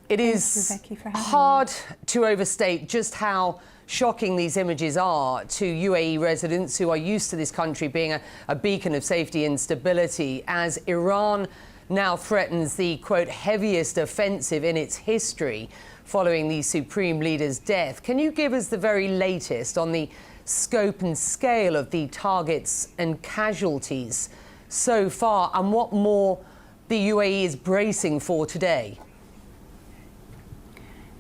It is hard to overstate just how shocking these images are to UAE residents who are used to this country being a beacon of safety and stability, as Iran now threatens the, quote, heaviest offensive in its history following the supreme leader's death. Can you give us the very latest on the scope and scale of the targets and casualties so far, and what more the UAE is bracing for today?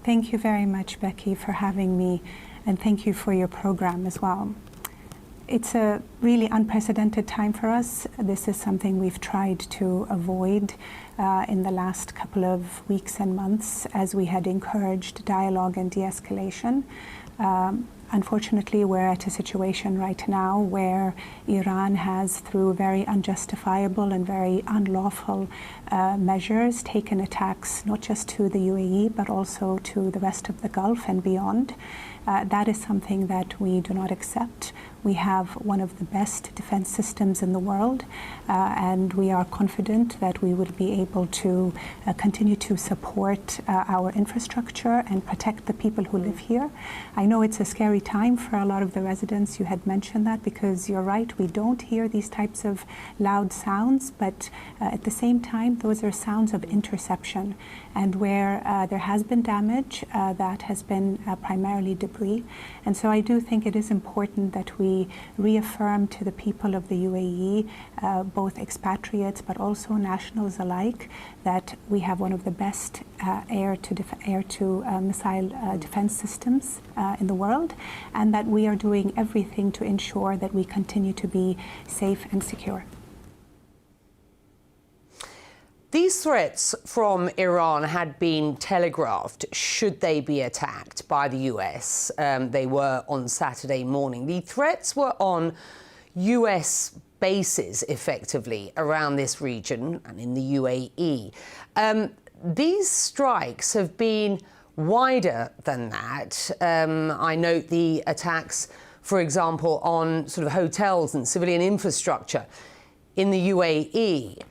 Thank you very much, Becky, for having me, and thank you for your program as well. It's a really unprecedented time for us. This is something we've tried to avoid in the last couple of weeks and months as we had encouraged dialogue and de-escalation. Unfortunately, we're at a situation right now where Iran has, through very unjustifiable and very unlawful measures, taken attacks not just to the UAE, but also to the rest of the Gulf and beyond. That is something that we do not accept. We have one of the best defense systems in the world, and we are confident that we will be able to continue to support our infrastructure and protect the people who live here. I know it's a scary time for a lot of the residents. You had mentioned that, because you're right, we don't hear these types of loud sounds, but at the same time, those are sounds of interception. And where there has been damage, that has been primarily debris. And so I do think it is important that we reaffirm to the people of the UAE, both expatriates but also nationals alike, that we have one of the best air-to-missile defense systems in the world, and that we are doing everything to ensure that we continue to be safe and secure. These threats from Iran had been telegraphed should they be attacked by the US. They were on Saturday morning. The threats were on US bases, effectively, around this region and in the UAE. These strikes have been wider than that. I note the attacks, for example, on sort of hotels and civilian infrastructure in the UAE.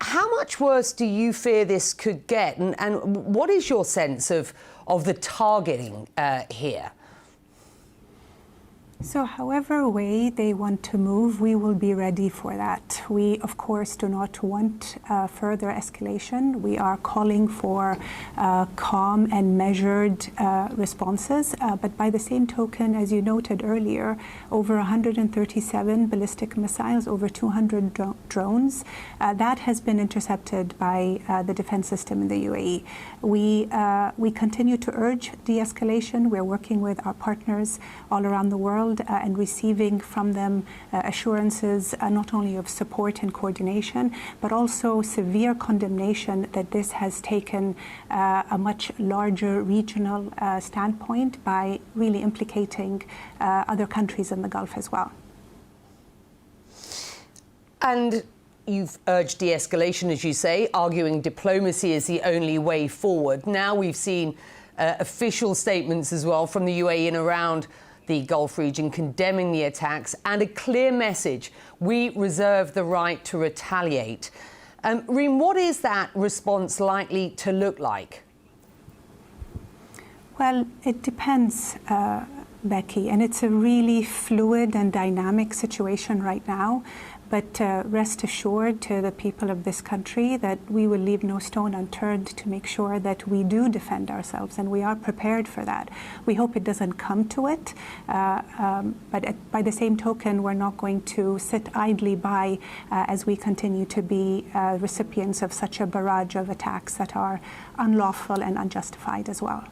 How much worse do you fear this could get, and what is your sense of the targeting here? So however way they want to move, we will be ready for that. We, of course, do not want further escalation. We are calling for calm and measured responses. But by the same token, as you noted earlier, over 137 ballistic missiles, over 200 drones, that has been intercepted by the defense system in the UAE. We continue to urge de-escalation. We're working with our partners all around the world and receiving from them assurances not only of support and coordination, but also severe condemnation that this has taken a much larger regional standpoint by really implicating other countries in the Gulf as well. And you've urged de-escalation, as you say, arguing diplomacy is the only way forward. Now we've seen official statements as well from the UAE and around the Gulf region condemning the attacks, and a clear message: we reserve the right to retaliate. Reem, what is that response likely to look like? Well, it depends, Becky, and it's a really fluid and dynamic situation right now. But rest assured to the people of this country that we will leave no stone unturned to make sure that we do defend ourselves, and we are prepared for that. We hope it doesn't come to it, but by the same token, we're not going to sit idly by as we continue to be recipients of such a barrage of attacks that are unlawful and unjustified as well.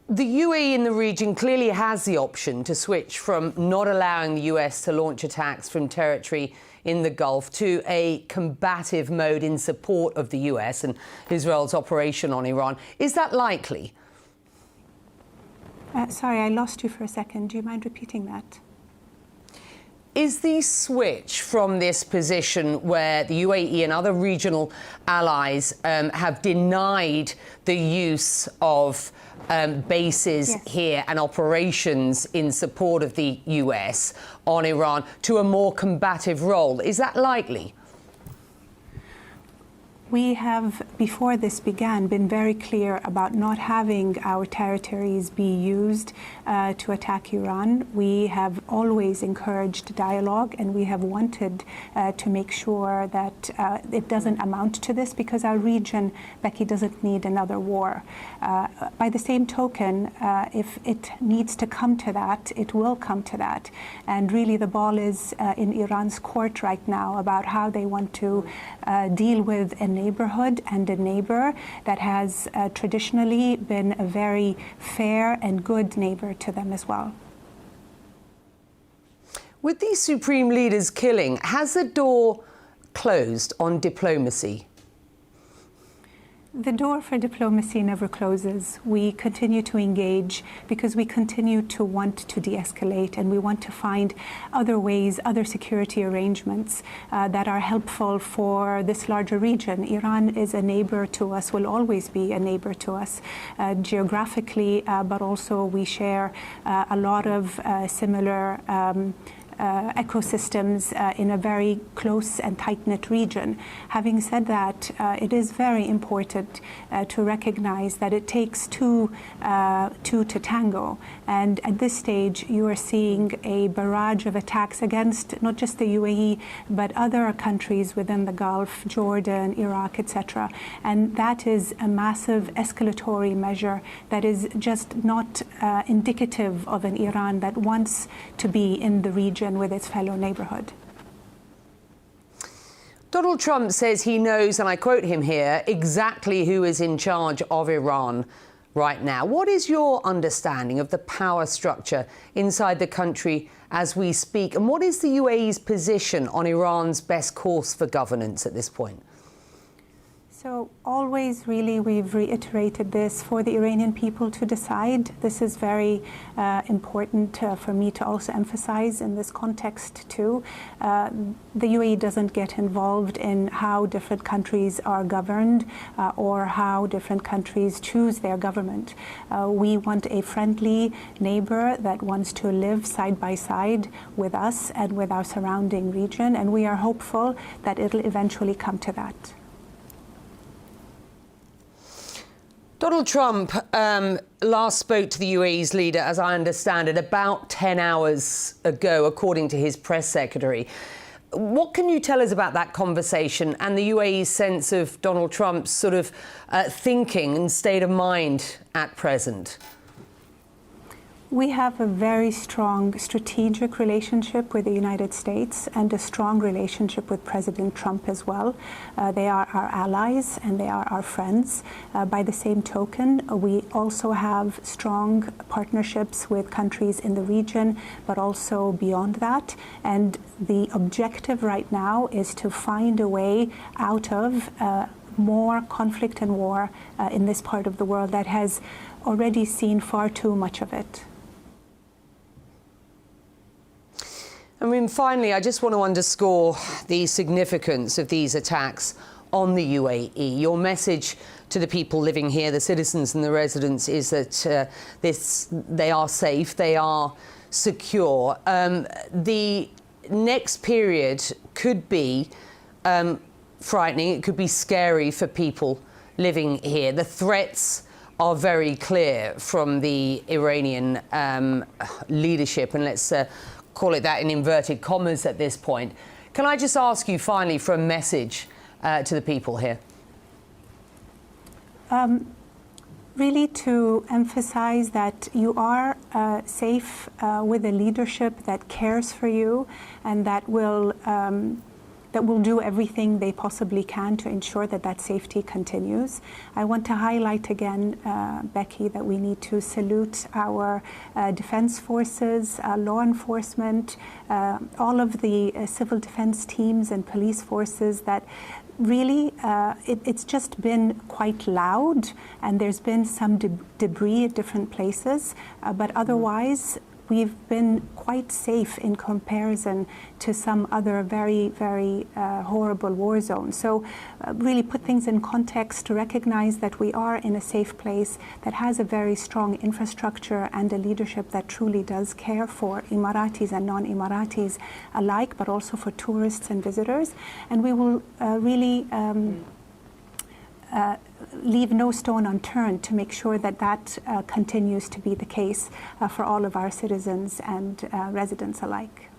The UAE in the region clearly has the option to switch from not allowing the US to launch attacks from territory in the Gulf to a combative mode in support of the US and Israel's operation on Iran. Is that likely? Sorry, I lost you for a second. Do you mind repeating that? Is the switch from this position where the UAE and other regional allies have denied the use of bases here and operations in support of the US on Iran to a more combative role, is that likely? We have, before this began, been very clear about not having our territories be used to attack Iran. We have always encouraged dialogue, and we have wanted to make sure that it doesn't amount to this, because our region, Becky, doesn't need another war. By the same token, if it needs to come to that, it will come to that. And really the ball is in Iran's court right now about how they want to deal with a neighborhood and a neighbor that has traditionally been a very fair and good neighbor to them as well. With these supreme leaders killing, has the door closed on diplomacy? The door for diplomacy never closes. We continue to engage because we continue to want to de-escalate, and we want to find other ways, other security arrangements that are helpful for this larger region. Iran is a neighbor to us, will always be a neighbor to us geographically, but also we share a lot of similar ecosystems in a very close and tight-knit region. Having said that, it is very important to recognize that it takes two to tango. And at this stage, you are seeing a barrage of attacks against not just the UAE, but other countries within the Gulf, Jordan, Iraq, etc. And that is a massive escalatory measure that is just not indicative of an Iran that wants to be in the region with its fellow neighborhood. Donald Trump says he knows, and I quote him here, exactly who is in charge of Iran right now. What is your understanding of the power structure inside the country as we speak? And what is the UAE's position on Iran's best course for governance at this point? So always, really, we've reiterated this for the Iranian people to decide. This is very important for me to also emphasize in this context too. The UAE doesn't get involved in how different countries are governed or how different countries choose their government. We want a friendly neighbor that wants to live side by side with us and with our surrounding region, and we are hopeful that it'll eventually come to that. Donald Trump last spoke to the UAE's leader, as I understand it, about 10 hours ago, according to his press secretary. What can you tell us about that conversation and the UAE's sense of Donald Trump's sort of thinking and state of mind at present? We have a very strong strategic relationship with the United States and a strong relationship with President Trump as well. They are our allies and they are our friends. By the same token, we also have strong partnerships with countries in the region, but also beyond that. And the objective right now is to find a way out of more conflict and war in this part of the world that has already seen far too much of it. I mean, finally, I just want to underscore the significance of these attacks on the UAE. Your message to the people living here, the citizens and the residents, is that they are safe, they are secure. The next period could be frightening, it could be scary for people living here. The threats are very clear from the Iranian leadership, and let's call it that in inverted commas at this point. Can I just ask you finally for a message to the people here? Really to emphasize that you are safe with a leadership that cares for you and that will do everything they possibly can to ensure that that safety continues. I want to highlight again, Becky, that we need to salute our defense forces, law enforcement, all of the civil defense teams and police forces that really, it's just been quite loud, and there's been some debris at different places, but otherwise, we've been quite safe in comparison to some other very, very horrible war zones. So really put things in context to recognize that we are in a safe place that has a very strong infrastructure and a leadership that truly does care for Emiratis and non-Emiratis alike, but also for tourists and visitors. And we will really leave no stone unturned to make sure that that continues to be the case for all of our citizens and residents alike.